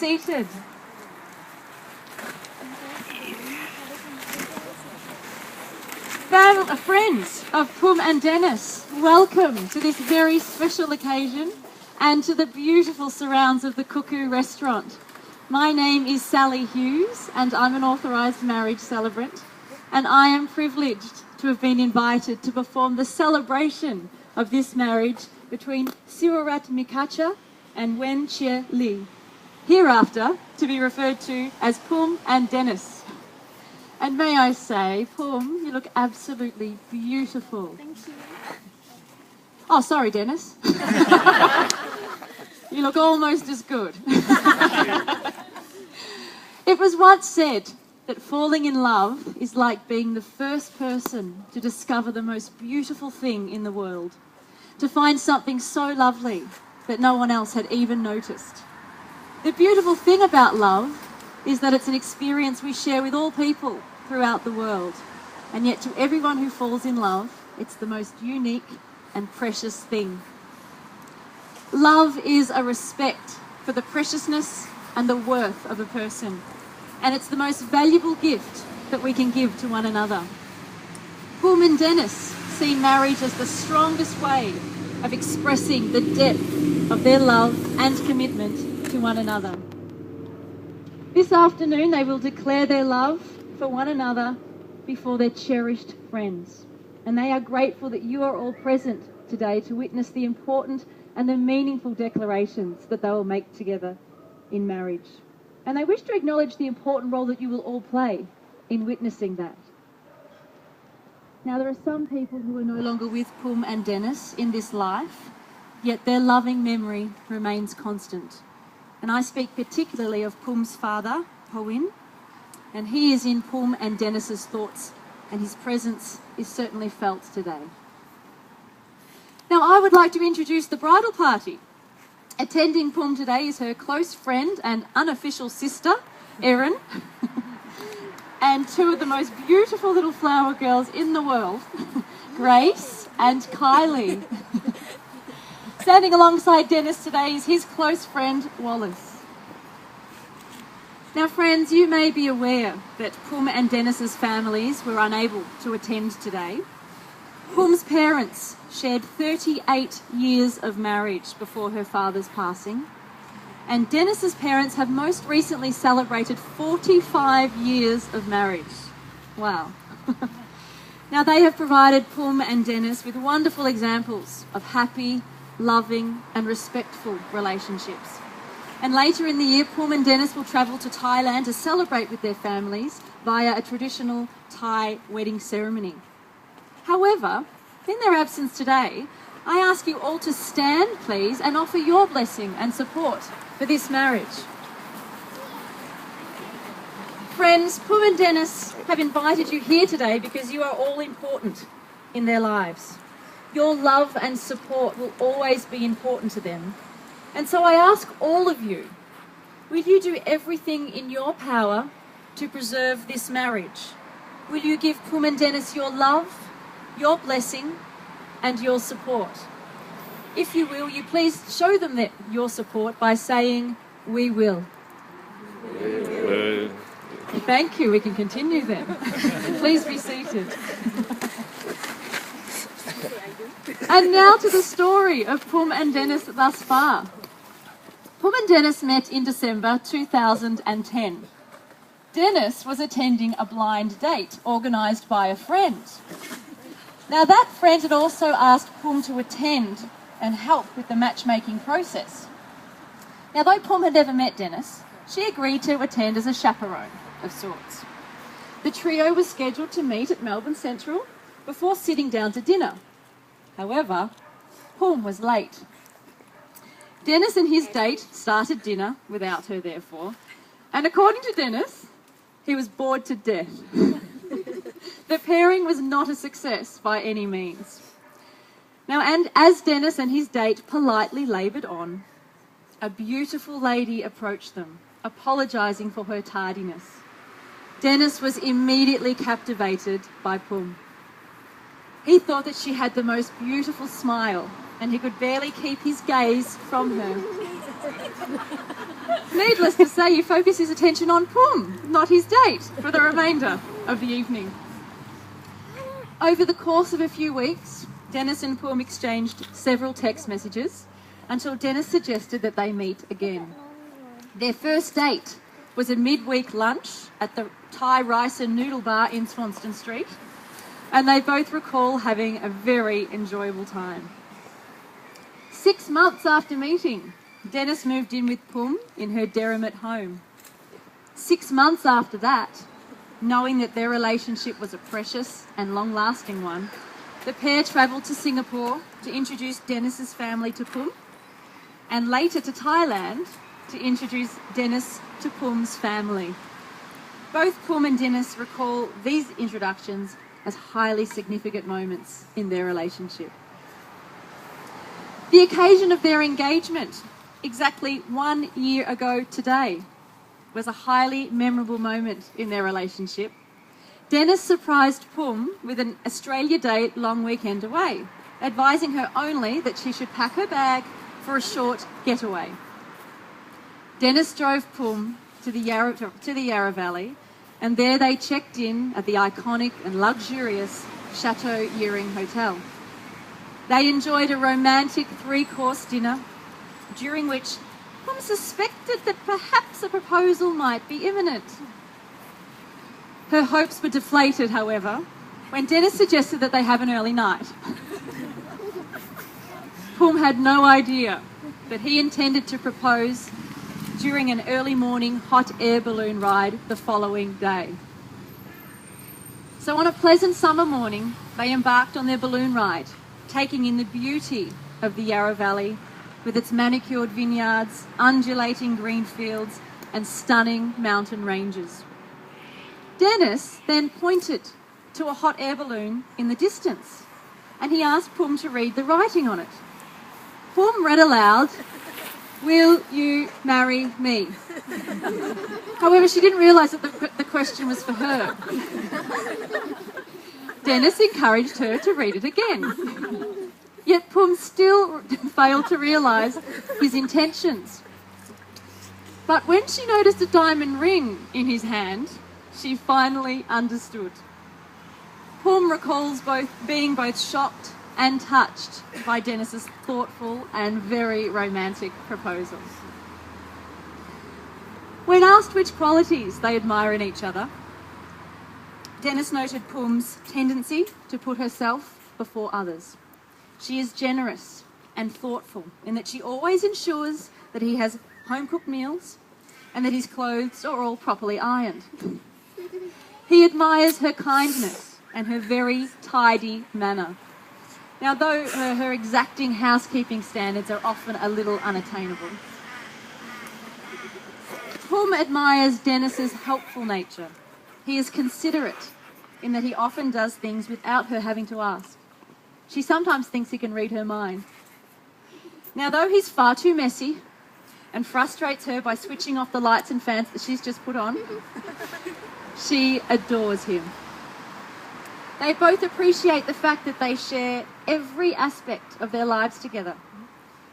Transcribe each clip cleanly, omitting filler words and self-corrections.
seated. Friends of Pum and Dennis, welcome to this very special occasion and to the beautiful surrounds of the Cuckoo restaurant. My name is Sally Hughes and I'm an authorised marriage celebrant, and I am privileged to have been invited to perform the celebration of this marriage between Siwarat Mikacha and Wen Chia Lee, hereafter to be referred to as Pum and Dennis. And may I say, Pum, you look absolutely beautiful. Thank you. Oh, sorry, Dennis. You look almost as good. It was once said that falling in love is like being the first person to discover the most beautiful thing in the world, to find something so lovely that no one else had even noticed. The beautiful thing about love is that it's an experience we share with all people throughout the world, and yet to everyone who falls in love, it's the most unique and precious thing. Love is a respect for the preciousness and the worth of a person, and it's the most valuable gift that we can give to one another. Pum and Dennis see marriage as the strongest way of expressing the depth of their love and commitment to one another. This afternoon they will declare their love for one another before their cherished friends, and they are grateful that you are all present today to witness the important and the meaningful declarations that they will make together in marriage. And they wish to acknowledge the important role that you will all play in witnessing that. Now, there are some people who are no longer with Pum and Dennis in this life, yet their loving memory remains constant. And I speak particularly of Pum's father, Powin, and he is in Pum and Dennis's thoughts, and his presence is certainly felt today. Now, I would like to introduce the bridal party. Attending Pum today is her close friend and unofficial sister, Erin, and two of the most beautiful little flower girls in the world, Grace and Kylie. Standing alongside Dennis today is his close friend, Wallace. Now, friends, you may be aware that Pum and Dennis's families were unable to attend today. Pum's parents shared 38 years of marriage before her father's passing, and Dennis's parents have most recently celebrated 45 years of marriage. Wow. Now, they have provided Pum and Dennis with wonderful examples of happy, loving and respectful relationships. And later in the year, Pum and Dennis will travel to Thailand to celebrate with their families via a traditional Thai wedding ceremony. However, in their absence today, I ask you all to stand, please, and offer your blessing and support for this marriage. Friends, Pum and Dennis have invited you here today because you are all important in their lives. Your love and support will always be important to them. And so I ask all of you, will you do everything in your power to preserve this marriage? Will you give Pum and Dennis your love, your blessing and your support? If you will please show them your support by saying, "We will." We will. Thank you. We can continue then. Please be seated. And now to the story of Pum and Dennis thus far. Pum and Dennis met in December 2010. Dennis was attending a blind date organised by a friend. Now, that friend had also asked Pum to attend and help with the matchmaking process. Now, though Pum had never met Dennis, she agreed to attend as a chaperone of sorts. The trio was scheduled to meet at Melbourne Central before sitting down to dinner. However, Pum was late. Dennis and his date started dinner without her, therefore, and according to Dennis, he was bored to death. The pairing was not a success by any means. Now, and as Dennis and his date politely laboured on, a beautiful lady approached them, apologising for her tardiness. Dennis was immediately captivated by Pum. He thought that she had the most beautiful smile, and he could barely keep his gaze from her. Needless to say, you focus his attention on Pum, not his date, for the remainder of the evening. Over the course of a few weeks, Dennis and Pum exchanged several text messages until Dennis suggested that they meet again. Their first date was a midweek lunch at the Thai Rice and Noodle Bar in Swanston Street, and they both recall having a very enjoyable time. 6 months after meeting, Dennis moved in with Pum in her Derrimut home. 6 months after that, knowing that their relationship was a precious and long-lasting one, the pair travelled to Singapore to introduce Dennis's family to Pum, and later to Thailand to introduce Dennis to Pum's family. Both Pum and Dennis recall these introductions as highly significant moments in their relationship. The occasion of their engagement, exactly 1 year ago today, was a highly memorable moment in their relationship. Dennis surprised Pum with an Australia Day long weekend away, advising her only that she should pack her bag for a short getaway. Dennis drove Pum to the Yarra Valley, and there they checked in at the iconic and luxurious Chateau Yering Hotel. They enjoyed a romantic 3-course dinner, during which Pum suspected that perhaps a proposal might be imminent. Her hopes were deflated, however, when Dennis suggested that they have an early night. Pum had no idea that he intended to propose during an early morning hot air balloon ride the following day. So on a pleasant summer morning, they embarked on their balloon ride, taking in the beauty of the Yarra Valley with its manicured vineyards, undulating green fields, and stunning mountain ranges. Dennis then pointed to a hot air balloon in the distance, and he asked Pum to read the writing on it. Pum read aloud, "Will you marry me?" However, she didn't realise that the question was for her. Dennis encouraged her to read it again. Yet Pum still failed to realise his intentions. But when she noticed a diamond ring in his hand, she finally understood. Pum recalls being both shocked and touched by Dennis's thoughtful and very romantic proposals. When asked which qualities they admire in each other, Dennis noted Pum's tendency to put herself before others. She is generous and thoughtful in that she always ensures that he has home-cooked meals and that his clothes are all properly ironed. He admires her kindness and her very tidy manner. Now, though her exacting housekeeping standards are often a little unattainable, Pum admires Dennis's helpful nature. He is considerate in that he often does things without her having to ask. She sometimes thinks he can read her mind. Now, though he's far too messy and frustrates her by switching off the lights and fans that she's just put on, she adores him. They both appreciate the fact that they share every aspect of their lives together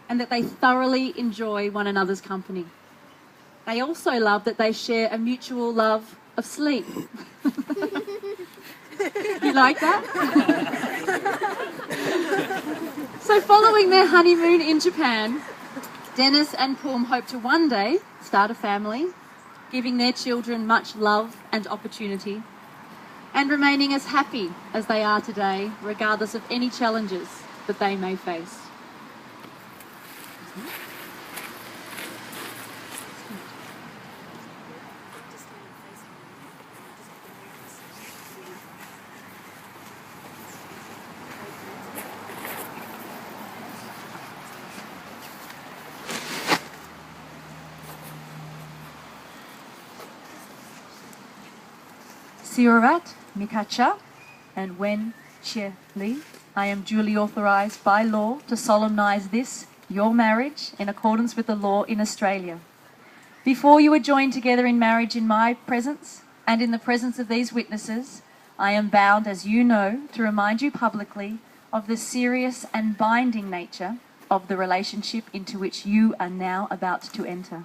and that they thoroughly enjoy one another's company. They also love that they share a mutual love of sleep. You like that? So following their honeymoon in Japan, Dennis and Pum hope to one day start a family, giving their children much love and opportunity, and remaining as happy as they are today, regardless of any challenges that they may face. Sirat Mikacha and Wen Che Li, I am duly authorised by law to solemnise this, your marriage, in accordance with the law in Australia. Before you are joined together in marriage in my presence and in the presence of these witnesses, I am bound, as you know, to remind you publicly of the serious and binding nature of the relationship into which you are now about to enter.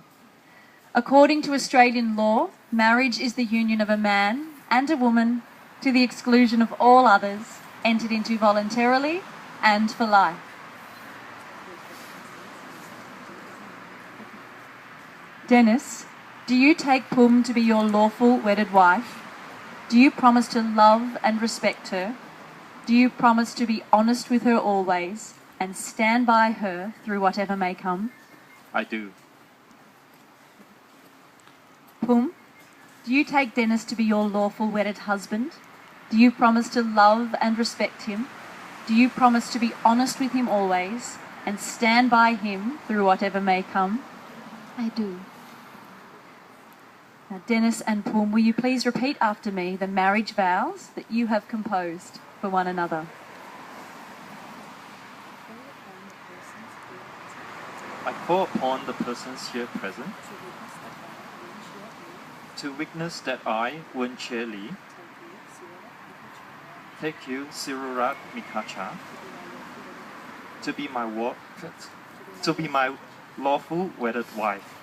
According to Australian law, marriage is the union of a man and a woman to the exclusion of all others, entered into voluntarily and for life. Dennis, do you take Pum to be your lawful wedded wife? Do you promise to love and respect her? Do you promise to be honest with her always and stand by her through whatever may come? I do. Pum, do you take Dennis to be your lawful wedded husband? Do you promise to love and respect him? Do you promise to be honest with him always and stand by him through whatever may come? I do. Now, Dennis and Pum, will you please repeat after me the marriage vows that you have composed for one another? I call upon the persons here present to witness that I, Wen Che Li, take you, Sirurat Mikacha, to be my lawful wedded wife.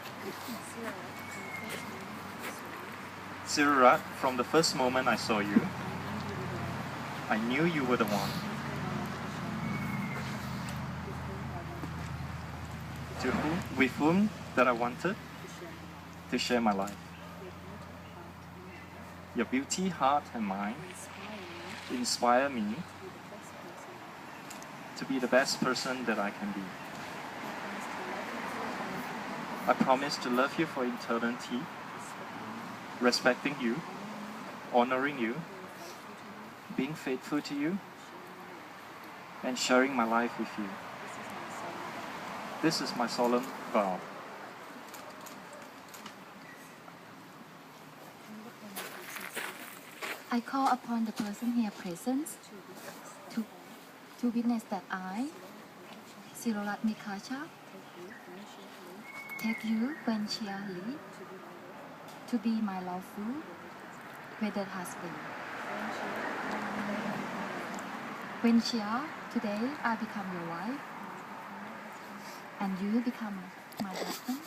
Sirurat, from the first moment I saw you, I knew you were the one. With whom that I wanted to share my life. Your beauty, heart, and mind inspire me to be the best person that I can be. I promise to love you for eternity, respecting you, honoring you, being faithful to you, and sharing my life with you. This is my solemn vow. I call upon the person here present to witness that I, Sirurat Mikacha, take you, Wen Chia Li, to be my lawful wedded husband. Wen Chia, today I become your wife, and you become my husband.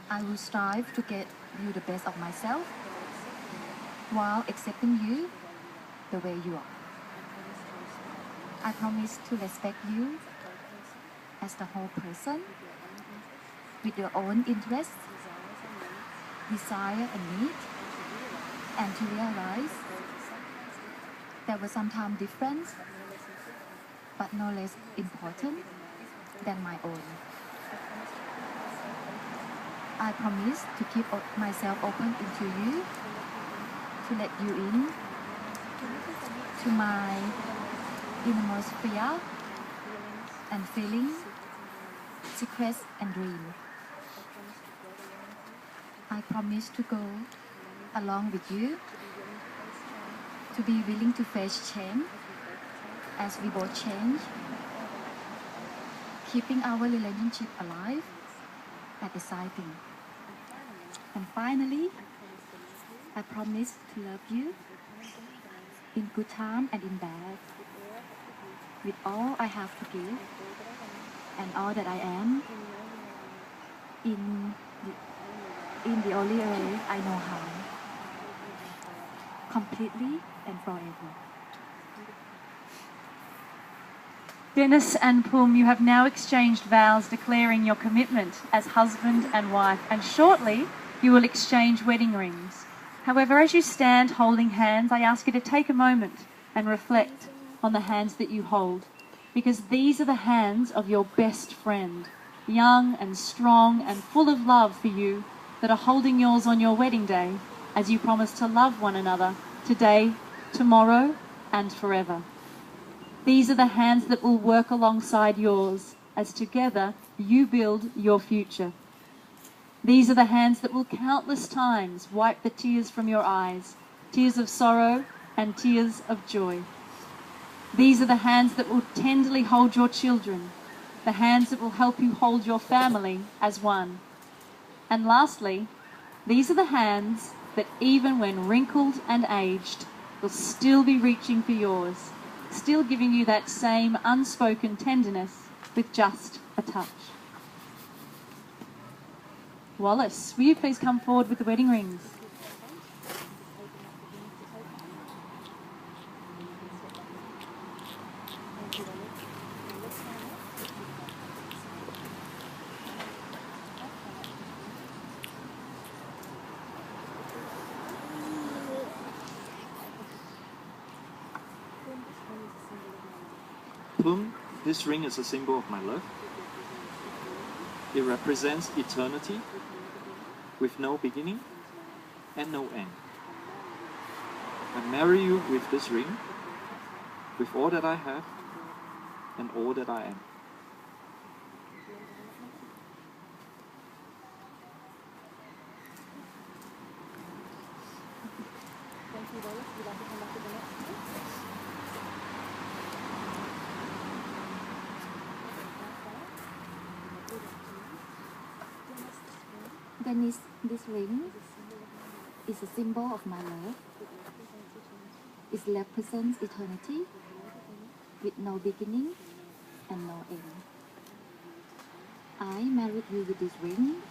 I will strive to get you the best of myself while accepting you the way you are. I promise to respect you as the whole person with your own interests, desire and need, and to realize there was sometimes difference but no less important than my own. I promise to keep myself open into you, to let you in to my innermost fear and feelings, secrets and dreams. I promise to go along with you, to be willing to face change as we both change, keeping our relationship alive and exciting. And finally, I promise to love you in good time and in bad, with all I have to give and all that I am, in the only way I know how, completely and forever. Dennis and Pum, you have now exchanged vows declaring your commitment as husband and wife, and shortly you will exchange wedding rings. However, as you stand holding hands, I ask you to take a moment and reflect on the hands that you hold, because these are the hands of your best friend, young and strong and full of love for you, that are holding yours on your wedding day as you promise to love one another today, tomorrow, and forever. These are the hands that will work alongside yours as together you build your future. These are the hands that will countless times wipe the tears from your eyes, tears of sorrow and tears of joy. These are the hands that will tenderly hold your children, the hands that will help you hold your family as one. And lastly, these are the hands that even when wrinkled and aged will still be reaching for yours, still giving you that same unspoken tenderness with just a touch. Wallace, will you please come forward with the wedding rings? Boom, this ring is a symbol of my love. It represents eternity with no beginning and no end. I marry you with this ring, with all that I have and all that I am. Dennis, this ring is a symbol of my love. It represents eternity with no beginning and no end. I married you with this ring,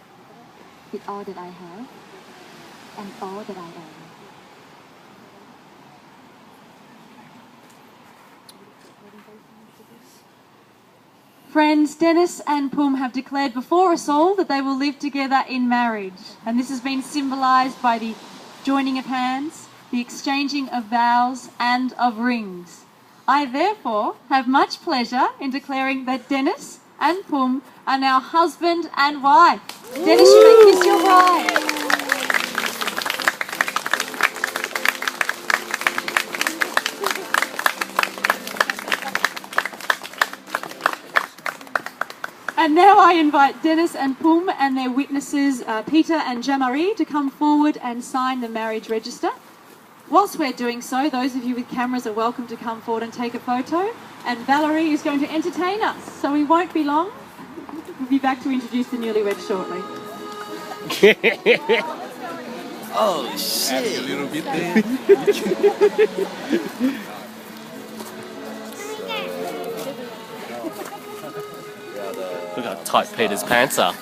with all that I have and all that I am. Friends, Dennis and Pum have declared before us all that they will live together in marriage. And this has been symbolised by the joining of hands, the exchanging of vows and of rings. I therefore have much pleasure in declaring that Dennis and Pum are now husband and wife. Dennis, you may kiss your bride. And now I invite Dennis and Pum and their witnesses, Peter and Jean-Marie, to come forward and sign the marriage register. Whilst we're doing so, those of you with cameras are welcome to come forward and take a photo. And Valerie is going to entertain us, so we won't be long. We'll be back to introduce the newlyweds shortly. Oh, shit. A little bit there. Look how tight Peter's pants are.